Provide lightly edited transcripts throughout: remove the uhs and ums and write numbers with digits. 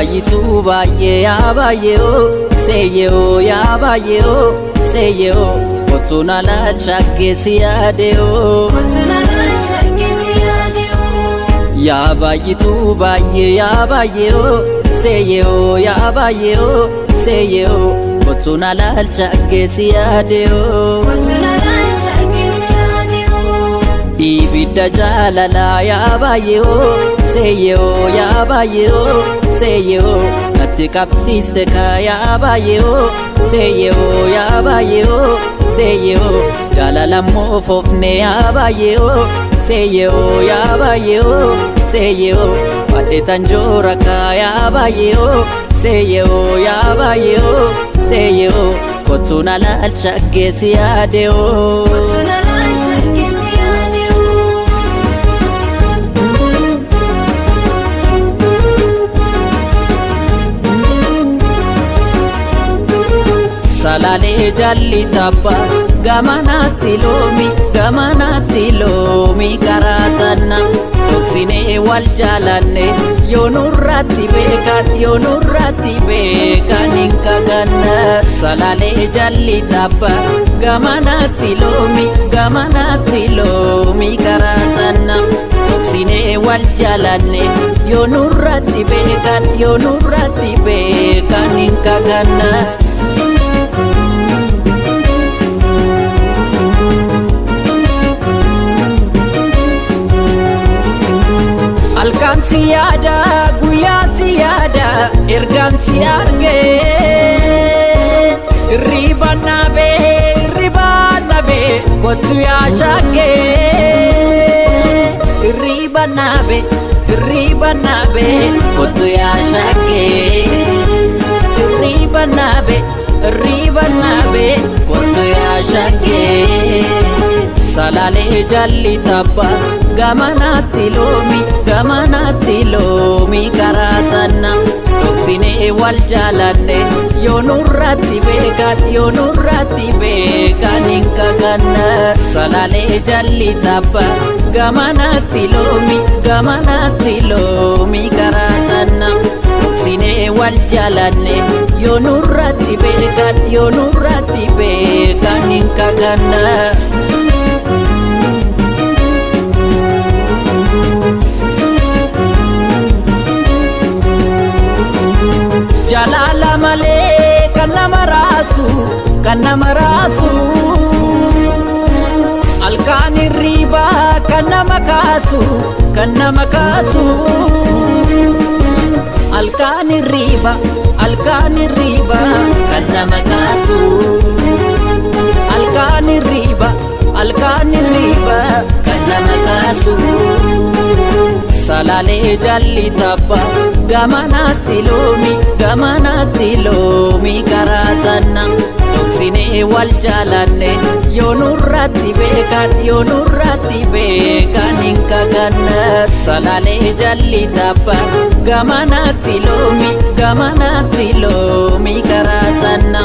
bayitu baye ya baye o seye o ya baye o seye o kotuna lal shagge siyade o ya bayitu baye ya baye o seye o ya baye o seye o kotuna lal shagge siyade o ibidda jalala ya baye o seye o ya baye o seye o natti qabsiiste ka ya baye o seye o ya baye o seye o jalala moofofne ya baye o seye o ya baye o seye o wadde tanjoora ka ya baye o seye o ya baye o seye o kotuna lal shagge siyade o salale jalli tappa gamanatti lomi karatanna doksine wal jalanne yonurratti beekan hinkaganna salale jalli tappa gamanatti lomi karatanna doksine wal jalanne yonurratti beekan hinkaganna Alkan siyada guya siyada ergan siarge ribanabe kotu ya shage ribanabe kotu ya shage ribanabe kotu ya shage salale jalli tappa gamanatti lomi karatanna doksine wal jalanne yonurratti beekan hinkaganna salale jalli tappa gamanatti lomi karatanna doksine wal jalanne yonurratti beekan hinkaganna jalala male kanama rasu alkani riba kanama kasu alkani riba kanama kasu alkani riba kanama kasu salale jalli tappa gamanatti lomi karatanna doksine wal jalanne yonurratti beekan hinkaganna salale jalli tappa gamanatti lomi karatanna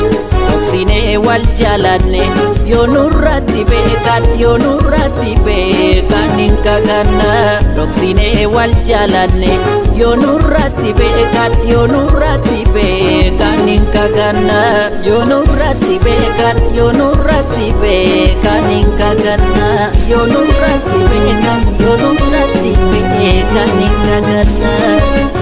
doksine wal jalanne yonurratti beekan hinkaganna doksine wal jalanne yonurratti beekan hinkaganna yonurratti beekan hinkaganna yonurratti beekan hinkaganna